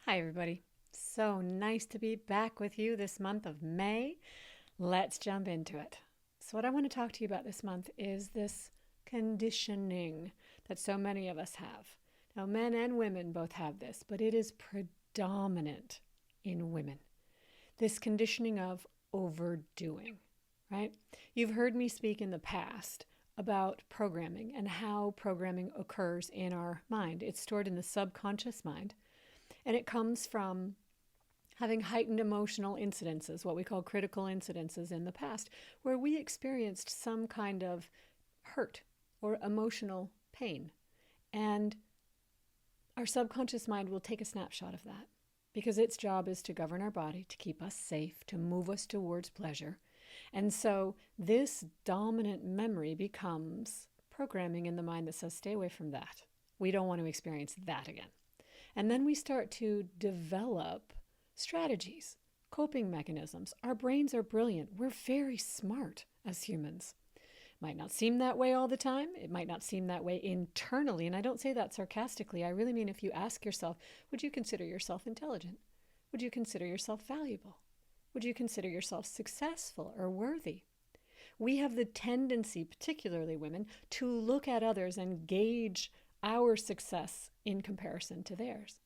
Hi, everybody. So nice to be back with you this month of May. Let's jump into it. So, what I want to talk to you about this month is this conditioning that so many of us have. Now, men and women both have this, but it is predominant in women. This conditioning of overdoing, right? You've heard me speak in the past about programming and how programming occurs in our mind. It's stored in the subconscious mind. And it comes from having heightened emotional incidences, what we call critical incidences in the past, where we experienced some kind of hurt or emotional pain. And our subconscious mind will take a snapshot of that because its job is to govern our body, to keep us safe, to move us towards pleasure. And so this dominant memory becomes programming in the mind that says, stay away from that. We don't want to experience that again. And then we start to develop strategies, coping mechanisms. Our brains are brilliant. We're very smart as humans. Might not seem that way all the time. It might not seem that way internally. And I don't say that sarcastically. I really mean if you ask yourself, would you consider yourself intelligent? Would you consider yourself valuable? Would you consider yourself successful or worthy? We have the tendency, particularly women, to look at others and gauge our success in comparison to theirs.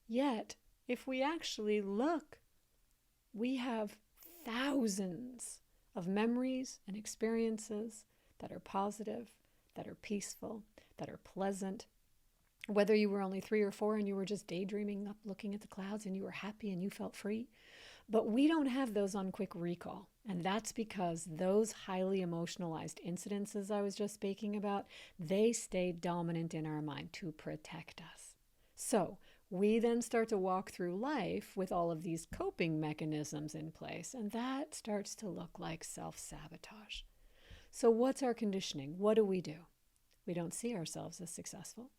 Yet, if we actually look, we have thousands of memories and experiences that are positive, that are peaceful, that are pleasant. Whether you were only 3 or 4 and you were just daydreaming up looking at the clouds and you were happy and you felt free. But we don't have those on quick recall. And that's because those highly emotionalized incidences I was just speaking about, they stay dominant in our mind to protect us. So we then start to walk through life with all of these coping mechanisms in place, and that starts to look like self-sabotage. So what's our conditioning? What do? We don't see ourselves as successful.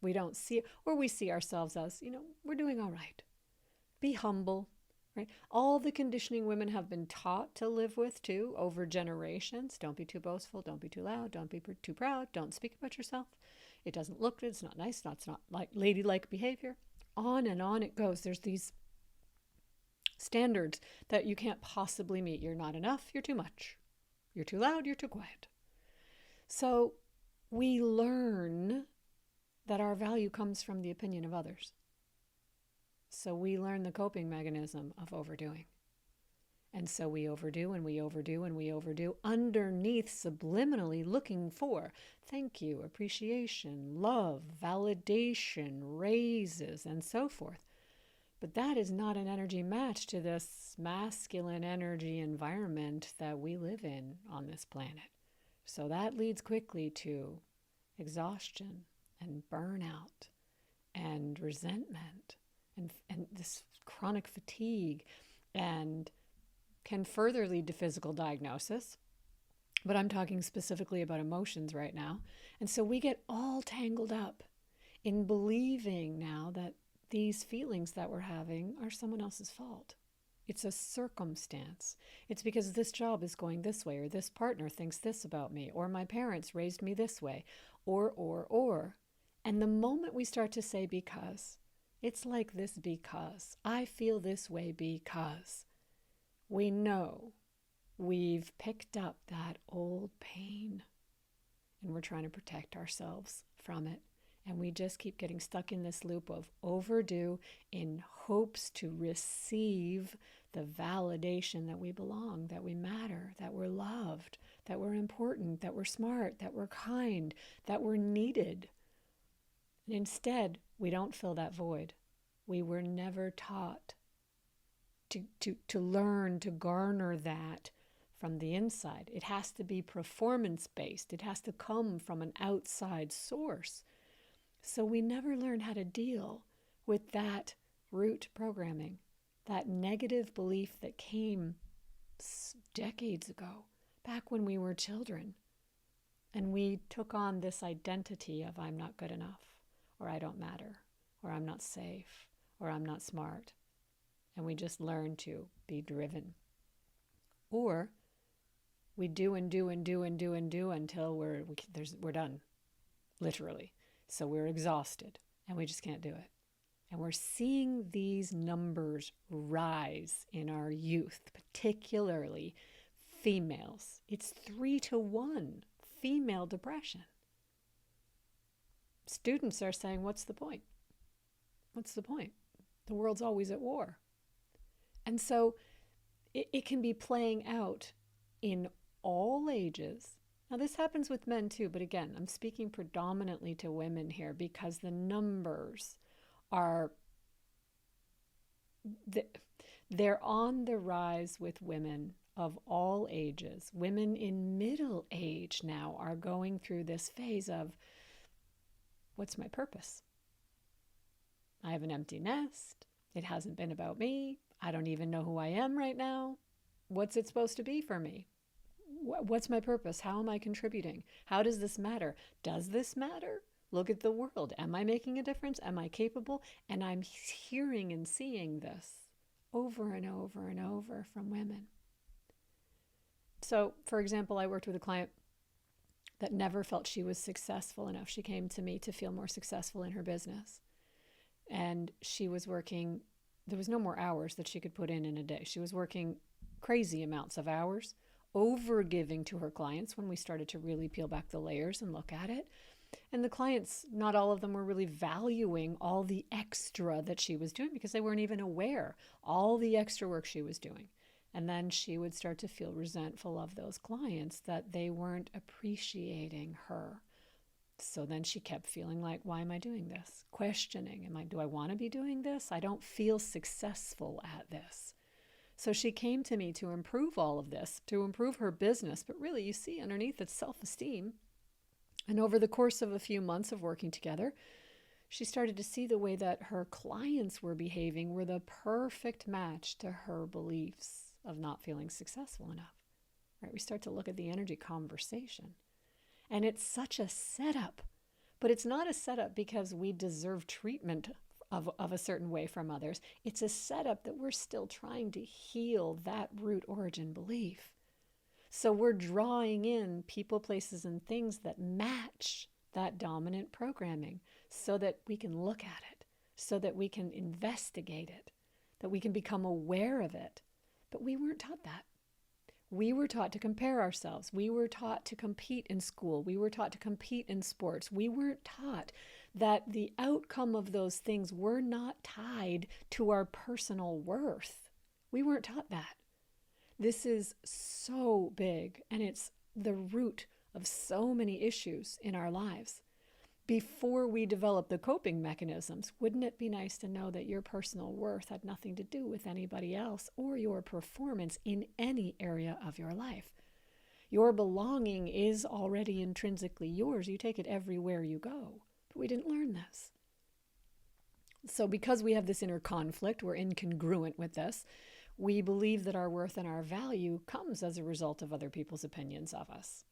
We don't see, or we see ourselves as, we're doing all right. Be humble. Right? All the conditioning women have been taught to live with too over generations. Don't be too boastful. Don't be too loud. Don't be too proud. Don't speak about yourself. It doesn't look good. It's not nice. It's not like ladylike behavior. On and on it goes. There's these standards that you can't possibly meet. You're not enough. You're too much. You're too loud. You're too quiet. So we learn that our value comes from the opinion of others. So we learn the coping mechanism of overdoing. And so we overdo and we overdo and we overdo underneath subliminally looking for thank you, appreciation, love, validation, raises, and so forth. But that is not an energy match to this masculine energy environment that we live in on this planet. So that leads quickly to exhaustion and burnout and resentment. And this chronic fatigue, and can further lead to physical diagnosis. But I'm talking specifically about emotions right now. And so we get all tangled up in believing now that these feelings that we're having are someone else's fault. It's a circumstance. It's because this job is going this way, or this partner thinks this about me, or my parents raised me this way, or. And the moment we start to say because, it's like this because. I feel this way because. We know we've picked up that old pain and we're trying to protect ourselves from it. And we just keep getting stuck in this loop of overdo in hopes to receive the validation that we belong, that we matter, that we're loved, that we're important, that we're smart, that we're kind, that we're needed. And instead, we don't fill that void. We were never taught to learn to garner that from the inside. It has to be performance-based. It has to come from an outside source. So we never learn how to deal with that root programming, that negative belief that came decades ago, back when we were children. And we took on this identity of I'm not good enough, or I don't matter, or I'm not safe, or I'm not smart. And we just learn to be driven. Or we do and do and do and do and do until we're done, literally. So we're exhausted and we just can't do it. And we're seeing these numbers rise in our youth, particularly females. It's 3-to-1 female depression. Students are saying, what's the point? What's the point? The world's always at war. And so it can be playing out in all ages. Now, this happens with men too, but again, I'm speaking predominantly to women here because the numbers are, they're on the rise with women of all ages. Women in middle age now are going through this phase of, what's my purpose? I have an empty nest. It hasn't been about me. I don't even know who I am right now. What's it supposed to be for me? What's my purpose? How am I contributing? How does this matter? Does this matter? Look at the world. Am I making a difference? Am I capable? And I'm hearing and seeing this over and over and over from women. So, for example, I worked with a client that never felt she was successful enough. She came to me to feel more successful in her business. And she was working, there was no more hours that she could put in a day. She was working crazy amounts of hours, over giving to her clients when we started to really peel back the layers and look at it. And the clients, not all of them were really valuing all the extra that she was doing because they weren't even aware all the extra work she was doing. And then she would start to feel resentful of those clients that they weren't appreciating her. So then she kept feeling like, why am I doing this? Questioning, do I want to be doing this? I don't feel successful at this. So she came to me to improve all of this, to improve her business. But really, you see underneath it's self-esteem. And over the course of a few months of working together, she started to see the way that her clients were behaving were the perfect match to her beliefs of not feeling successful enough. Right? We start to look at the energy conversation. And it's such a setup. But it's not a setup because we deserve treatment of a certain way from others. It's a setup that we're still trying to heal that root origin belief. So we're drawing in people, places, and things that match that dominant programming so that we can look at it, so that we can investigate it, that we can become aware of it. But we weren't taught that. We were taught to compare ourselves. We were taught to compete in school. We were taught to compete in sports. We weren't taught that the outcome of those things were not tied to our personal worth. We weren't taught that. This is so big, and it's the root of so many issues in our lives. Before we develop the coping mechanisms, wouldn't it be nice to know that your personal worth had nothing to do with anybody else or your performance in any area of your life? Your belonging is already intrinsically yours. You take it everywhere you go. But we didn't learn this. So because we have this inner conflict, we're incongruent with this, we believe that our worth and our value comes as a result of other people's opinions of us.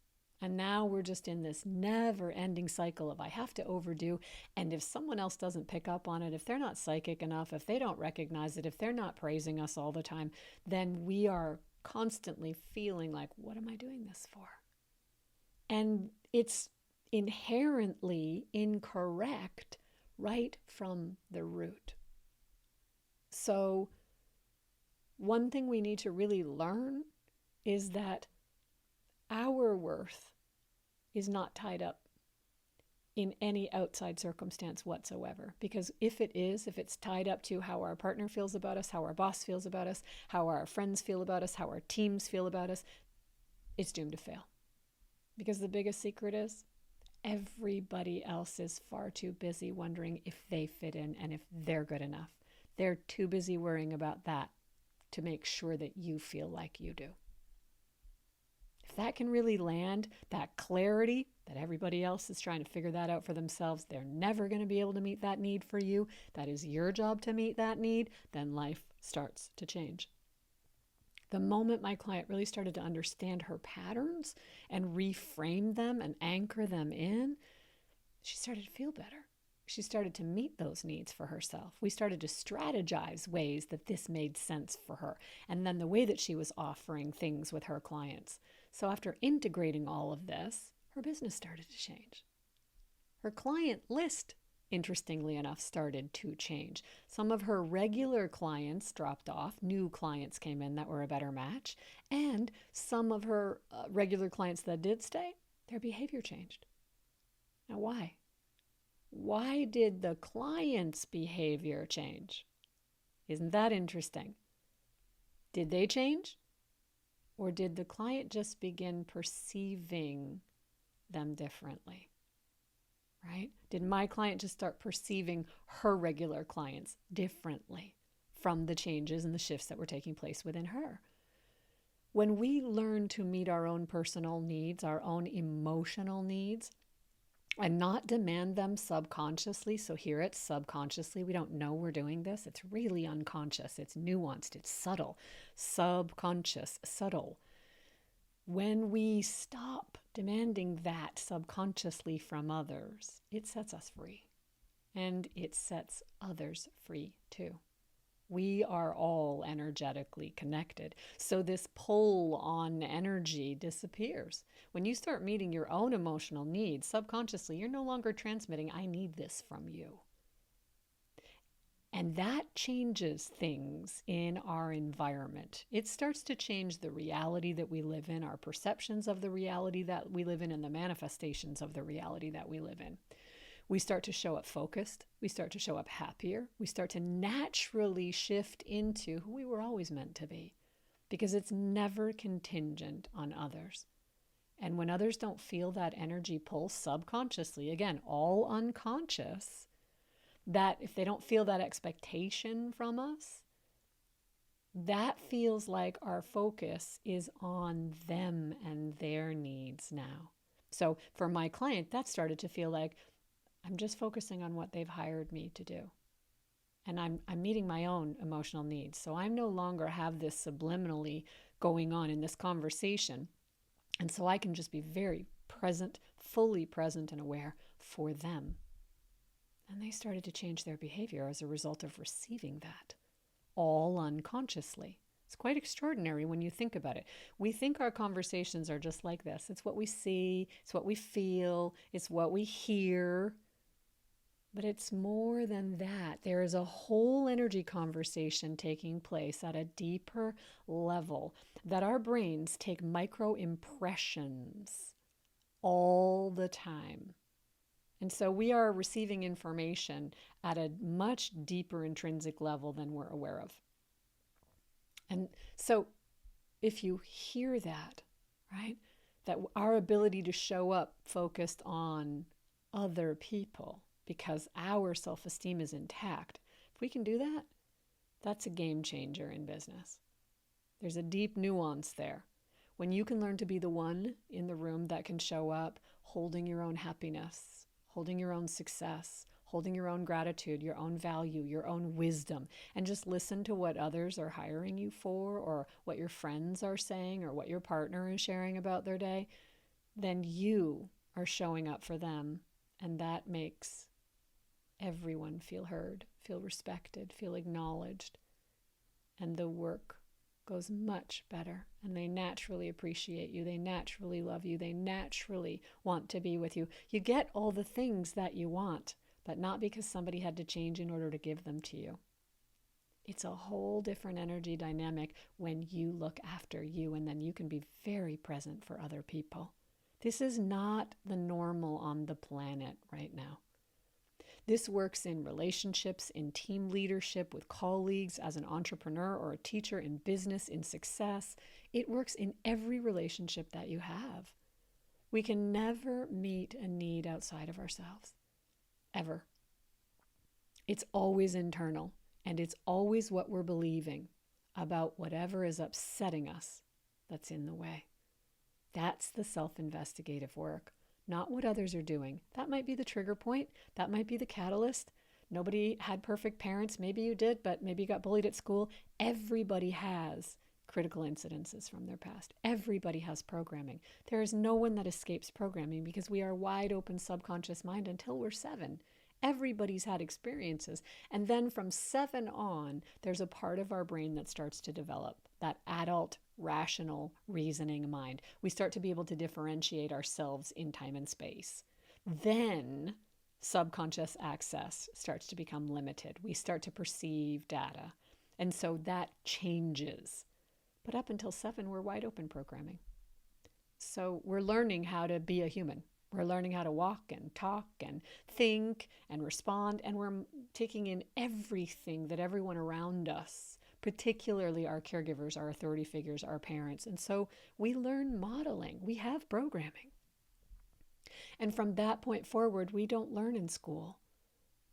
And now we're just in this never-ending cycle of I have to overdo, and if someone else doesn't pick up on it, if they're not psychic enough, if they don't recognize it, if they're not praising us all the time, then we are constantly feeling like, what am I doing this for? And it's inherently incorrect right from the root. So one thing we need to really learn is that our worth is not tied up in any outside circumstance whatsoever. Because if it's tied up to how our partner feels about us, how our boss feels about us, how our friends feel about us, how our teams feel about us, it's doomed to fail. Because the biggest secret is everybody else is far too busy wondering if they fit in and if they're good enough. They're too busy worrying about that to make sure that you feel like you do. If that can really land, that clarity that everybody else is trying to figure that out for themselves, they're never going to be able to meet that need for you. That is your job to meet that need. Then life starts to change. The moment my client really started to understand her patterns and reframe them and anchor them in, she started to feel better. She started to meet those needs for herself. We started to strategize ways that this made sense for her. And then the way that she was offering things with her clients. So after integrating all of this, her business started to change. Her client list interestingly enough, started to change. Some of her regular clients dropped off. New clients came in that were a better match. And some of her regular clients that did stay, their behavior changed. Now, why? Why did the client's behavior change? Isn't that interesting? Did they change? Or did the client just begin perceiving them differently? Right? Did my client just start perceiving her regular clients differently from the changes and the shifts that were taking place within her? When we learn to meet our own personal needs, our own emotional needs, and not demand them subconsciously, so here it's subconsciously, we don't know we're doing this, it's really unconscious, it's nuanced, it's subtle, subconscious, subtle. When we stop demanding that subconsciously from others, it sets us free. And it sets others free too. We are all energetically connected. So this pull on energy disappears. When you start meeting your own emotional needs, subconsciously, you're no longer transmitting, I need this from you. And that changes things in our environment. It starts to change the reality that we live in, our perceptions of the reality that we live in, and the manifestations of the reality that we live in. We start to show up focused. We start to show up happier. We start to naturally shift into who we were always meant to be, because it's never contingent on others. And when others don't feel that energy pulse subconsciously, again, all unconscious, that if they don't feel that expectation from us, that feels like our focus is on them and their needs now. So for my client, that started to feel like I'm just focusing on what they've hired me to do. And I'm meeting my own emotional needs. So I no longer have this subliminally going on in this conversation. And so I can just be very present, fully present and aware for them. And they started to change their behavior as a result of receiving that, all unconsciously. It's quite extraordinary when you think about it. We think our conversations are just like this. It's what we see, it's what we feel, it's what we hear. But it's more than that. There is a whole energy conversation taking place at a deeper level that our brains take micro impressions all the time. And so we are receiving information at a much deeper intrinsic level than we're aware of. And so if you hear that, right, that our ability to show up focused on other people because our self-esteem is intact, if we can do that, that's a game changer in business. There's a deep nuance there. When you can learn to be the one in the room that can show up holding your own happiness, holding your own success, holding your own gratitude, your own value, your own wisdom, and just listen to what others are hiring you for, or what your friends are saying, or what your partner is sharing about their day, then you are showing up for them. And that makes everyone feel heard, feel respected, feel acknowledged. And the work goes much better. And they naturally appreciate you. They naturally love you. They naturally want to be with you. You get all the things that you want, but not because somebody had to change in order to give them to you. It's a whole different energy dynamic when you look after you, and then you can be very present for other people. This is not the normal on the planet right now. This works in relationships, in team leadership, with colleagues, as an entrepreneur or a teacher, in business, in success. It works in every relationship that you have. We can never meet a need outside of ourselves, ever. It's always internal, and it's always what we're believing about whatever is upsetting us that's in the way. That's the self-investigative work. Not what others are doing. That might be the trigger point. That might be the catalyst. Nobody had perfect parents. Maybe you did, but maybe you got bullied at school. Everybody has critical incidences from their past. Everybody has programming. There is no one that escapes programming because we are wide open subconscious mind until we're 7. Everybody's had experiences. And then from 7 on, there's a part of our brain that starts to develop, that adult, rational, reasoning mind. We start to be able to differentiate ourselves in time and space. Then subconscious access starts to become limited. We start to perceive data. And so that changes. But up until 7, we're wide open programming. So we're learning how to be a human. We're learning how to walk and talk and think and respond. And we're taking in everything that everyone around us, particularly our caregivers, our authority figures, our parents. And so we learn modeling. We have programming. And from that point forward, we don't learn in school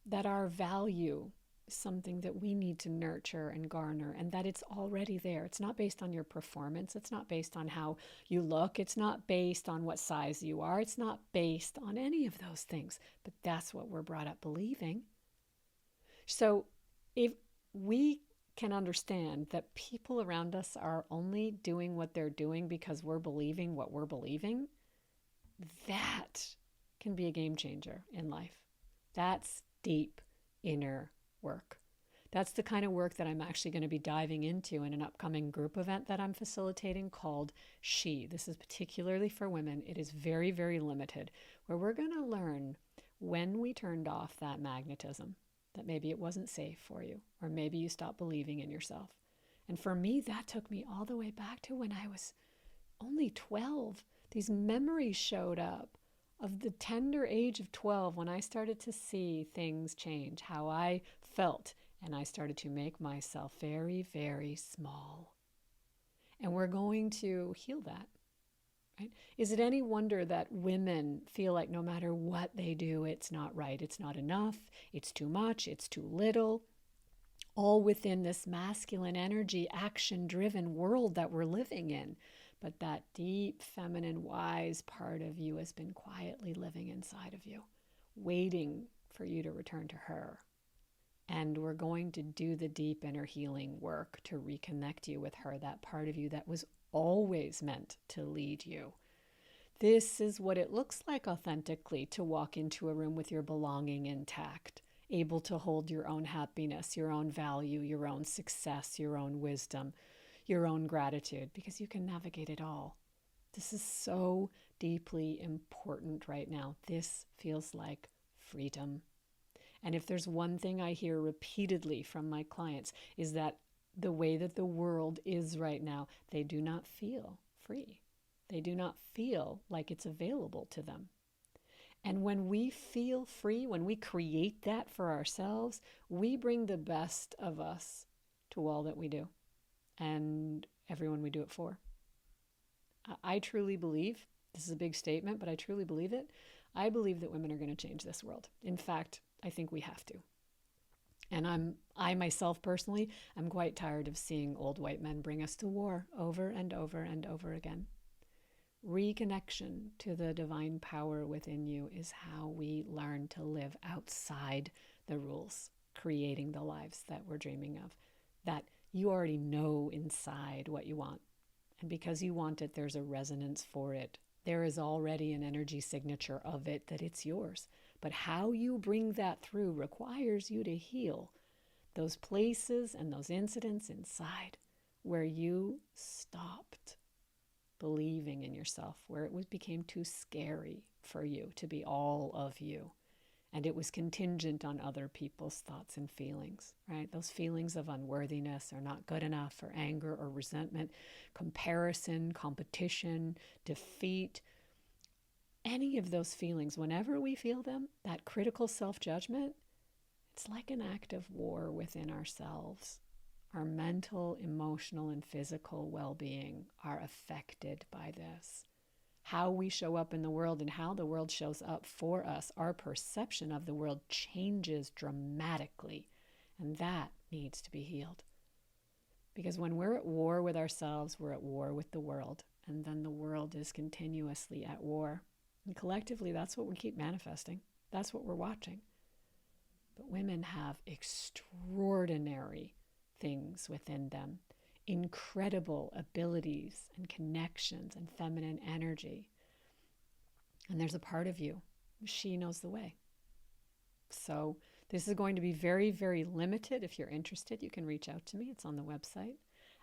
that our value is something that we need to nurture and garner, and that it's already there. It's not based on your performance. It's not based on how you look. It's not based on what size you are. It's not based on any of those things. But that's what we're brought up believing. So if we can understand that people around us are only doing what they're doing because we're believing what we're believing, that can be a game changer in life. That's deep inner work. That's the kind of work that I'm actually going to be diving into in an upcoming group event that I'm facilitating called She. This is particularly for women. It is very, very limited, where we're going to learn when we turned off that magnetism, that maybe it wasn't safe for you, or maybe you stopped believing in yourself. And for me, that took me all the way back to when I was only 12. These memories showed up of the tender age of 12 when I started to see things change, how I felt, and I started to make myself very, very small. And we're going to heal that, right? Is it any wonder that women feel like no matter what they do, it's not right, it's not enough, it's too much, it's too little, all within this masculine energy, action-driven world that we're living in? But that deep, feminine, wise part of you has been quietly living inside of you, waiting for you to return to her. And we're going to do the deep inner healing work to reconnect you with her, that part of you that was always meant to lead you. This is what it looks like authentically to walk into a room with your belonging intact, able to hold your own happiness, your own value, your own success, your own wisdom, your own gratitude, because you can navigate it all. This is so deeply important right now. This feels like freedom. And if there's one thing I hear repeatedly from my clients is that the way that the world is right now, they do not feel free. They do not feel like it's available to them. And when we feel free, when we create that for ourselves, we bring the best of us to all that we do and everyone we do it for. I truly believe, this is a big statement, but I truly believe it. I believe that women are going to change this world. In fact, I think we have to. And I myself personally, I'm quite tired of seeing old white men bring us to war over and over and over again. Reconnection to the divine power within you is how we learn to live outside the rules, creating the lives that we're dreaming of, that you already know inside what you want. And because you want it, there's a resonance for it. There is already an energy signature of it that it's yours. But how you bring that through requires you to heal those places and those incidents inside where you stopped believing in yourself, where it became too scary for you to be all of you. And it was contingent on other people's thoughts and feelings, right? Those feelings of unworthiness or not good enough, or anger or resentment, comparison, competition, defeat, any of those feelings, whenever we feel them, that critical self-judgment, it's like an act of war within ourselves. Our mental, emotional, and physical well-being are affected by this. How we show up in the world and how the world shows up for us, our perception of the world changes dramatically. And that needs to be healed. Because when we're at war with ourselves, we're at war with the world. And then the world is continuously at war. And collectively, that's what we keep manifesting. That's what we're watching. But women have extraordinary things within them, incredible abilities and connections and feminine energy. And there's a part of you, she knows the way. So this is going to be very, very limited. If you're interested, you can reach out to me. It's on the website.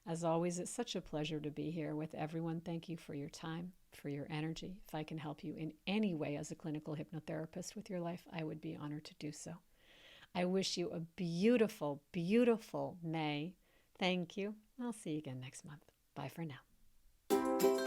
As always, it's such a pleasure to be here with everyone. Thank you for your time, for your energy. If I can help you in any way as a clinical hypnotherapist with your life, I would be honored to do so. I wish you a beautiful, beautiful May. Thank you. I'll see you again next month. Bye for now.